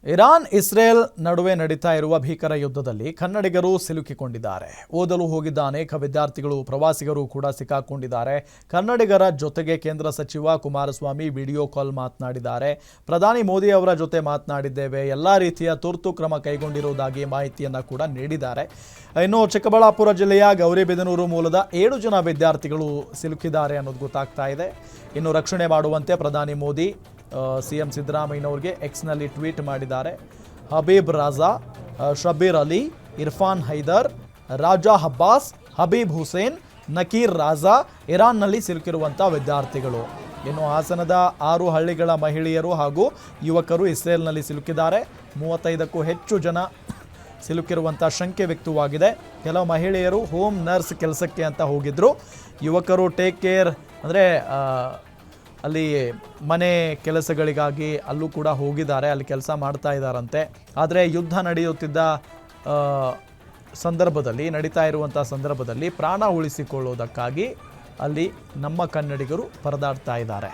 Iran Israel ನಡುವೆ ನಡೀತಾ ಇರುವ ಭೀಕರ ಯುದ್ಧದಲ್ಲಿ ಕನ್ನಡಿಗರು ಸಿಲುಕಿಕೊಂಡಿದ್ದಾರೆ. ಓದಲು ಹೋಗಿದ್ದ ಅನೇಕ ವಿದ್ಯಾರ್ಥಿಗಳು, ಪ್ರವಾಸಿಗರು ಕೂಡ ಸಿಕ್ಕಾಕೊಂಡಿದ್ದಾರೆ. ಕನ್ನಡಿಗರ ಜೊತೆಗೆ ಕೇಂದ್ರ ಸಚಿವ ಕುಮಾರಸ್ವಾಮಿ ವಿಡಿಯೋ ಕಾಲ್ ಮಾತನಾಡಿದ್ದಾರೆ. ಪ್ರಧಾನಿ ಮೋದಿ ಅವರ ಜೊತೆ ಮಾತನಾಡಿದ್ದೇವೆ, ಎಲ್ಲ ರೀತಿಯ ತುರ್ತು ಕ್ರಮ ಕೈಗೊಂಡಿರುವುದಾಗಿ ಮಾಹಿತಿಯನ್ನು ಕೂಡ ನೀಡಿದ್ದಾರೆ. ಇನ್ನು ಚಿಕ್ಕಬಳ್ಳಾಪುರ ಜಿಲ್ಲೆಯ ಗೌರಿಬಿದನೂರು ಮೂಲದ 7 ಜನ ವಿದ್ಯಾರ್ಥಿಗಳು ಸಿಲುಕಿದ್ದಾರೆ ಅನ್ನೋದು ಗೊತ್ತಾಗ್ತಾ ಇದೆ. ಇನ್ನು ರಕ್ಷಣೆ ಮಾಡುವಂತೆ ಪ್ರಧಾನಿ ಮೋದಿ ಸಿಎಂ ಸಿದ್ದರಾಮಯ್ಯನವರಿಗೆ ಎಕ್ಸ್ನಲ್ಲಿ ಟ್ವೀಟ್ ಮಾಡಿದ್ದಾರೆ. ಹಬೀಬ್ ರಾಜಾ, ಶಬೀರ್ ಅಲಿ, ಇರ್ಫಾನ್ ಹೈದರ್, ರಾಜಾ ಅಬ್ಬಾಸ್, ಹಬೀಬ್ ಹುಸೇನ್, ನಕೀರ್ ರಾಜಾ ಇರಾನ್ನಲ್ಲಿ ಸಿಲುಕಿರುವಂಥ ವಿದ್ಯಾರ್ಥಿಗಳು. ಇನ್ನು ಹಾಸನದ 6 ಹಳ್ಳಿಗಳ ಮಹಿಳೆಯರು ಹಾಗೂ ಯುವಕರು ಇಸ್ರೇಲ್ನಲ್ಲಿ ಸಿಲುಕಿದ್ದಾರೆ. 35ಕ್ಕೂ ಹೆಚ್ಚು ಜನ ಸಿಲುಕಿರುವಂಥ ಶಂಕೆ ವ್ಯಕ್ತವಾಗಿದೆ. ಕೆಲವು ಮಹಿಳೆಯರು ಹೋಮ್ ನರ್ಸ್ ಕೆಲಸಕ್ಕೆ ಅಂತ ಹೋಗಿದ್ದರು. ಯುವಕರು ಟೇಕ್ ಕೇರ್ ಅಂದರೆ ಅಲ್ಲಿ ಮನೆ ಕೆಲಸಗಳಿಗಾಗಿ ಅಲ್ಲೂ ಕೂಡ ಹೋಗಿದ್ದಾರೆ, ಅಲ್ಲಿ ಕೆಲಸ ಮಾಡ್ತಾ ಇದ್ದಾರಂತೆ. ಆದರೆ ಯುದ್ಧ ನಡೆಯುತ್ತಿದ್ದ ಸಂದರ್ಭದಲ್ಲಿ, ನಡೀತಾ ಇರುವಂಥ ಸಂದರ್ಭದಲ್ಲಿ ಪ್ರಾಣ ಉಳಿಸಿಕೊಳ್ಳುವುದಕ್ಕಾಗಿ ಅಲ್ಲಿ ನಮ್ಮ ಕನ್ನಡಿಗರು ಪರದಾಡ್ತಾ ಇದ್ದಾರೆ.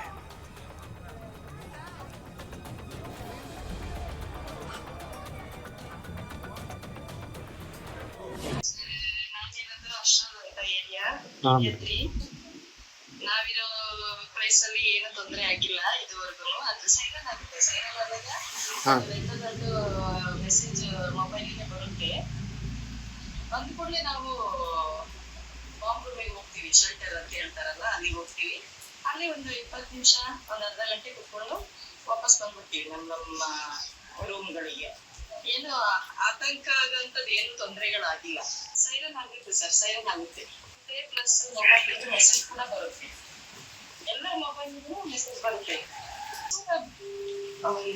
ನಾವಿರೋ ಪ್ಲೇಸ್ ಅಲ್ಲಿ ಏನು ತೊಂದರೆ ಆಗಿಲ್ಲ ಇದುವರೆಗೂ. ಅದು ಸೈರನ್ ಆಗುತ್ತೆ. ಸೈರನ್ ಆದಾಗ ದೊಡ್ಡ ಮೆಸೇಜ್ ಮೊಬೈಲಿಗೆ ಬರುತ್ತೆ. ಬಂದ ಕೂಡಲೇ ನಾವು ಬಾಂಬ್ ರೂಮಿಗೆ ಹೋಗ್ತೀವಿ, ಶೆಲ್ಟರ್ ಅಂತ ಹೇಳ್ತಾರಲ್ಲ, ಅಲ್ಲಿಗೆ ಹೋಗ್ತೀವಿ. ಅಲ್ಲಿ ಒಂದು 20 ನಿಮಿಷ, ಒಂದು ಅರ್ಧ ಗಂಟೆ ಕುತ್ಕೊಂಡು ವಾಪಸ್ ಬಂದ್ಬಿಡ್ತೀವಿ ನಮ್ಮ ರೂಮ್ಗಳಿಗೆ. ಏನು ಆತಂಕ ಆಗಂತದ್ದು ಏನು ತೊಂದರೆಗಳಾಗಿಲ್ಲ. ಸೈರನ್ ಆಗುತ್ತೆ ಸರ್, ಸೈರನ್ ಆಗುತ್ತೆ. ಪ್ಲಸ್ ಮೊಬೈಲ್ ಮೆಸೇಜ್ ಕೂಡ ಬರುತ್ತೆ. ಎಲ್ಲ ಮೊಬೈಲ್ಗೂ ಮೆಸೇಜ್ ಬರುತ್ತೆ.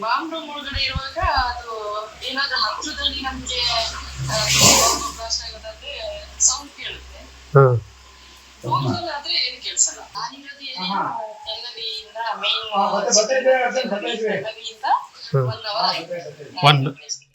ಬಾಂಬ್ ರೂಮ್ ಒಳಗಡೆ ಇರುವಾಗ ಅದು ಏನಾದ್ರೂ ಹತ್ರದಲ್ಲಿ ನಮ್ಗೆ ಬ್ಲಾಸ್ಟ್ ಆಗೋದಾದ್ರೆ ಸೌಂಡ್ ಕೇಳುತ್ತೆ. ಫೋನಲ್ಲಿ ಆದ್ರೆ ಏನು ಕೇಳಿಸಲ್ಲ. ನಾನಿರೋದು ಕೆಲ್ಲವಿಯಿಂದ ಮೇನ್ 1 ಅವರ್ ಆಯ್ತು.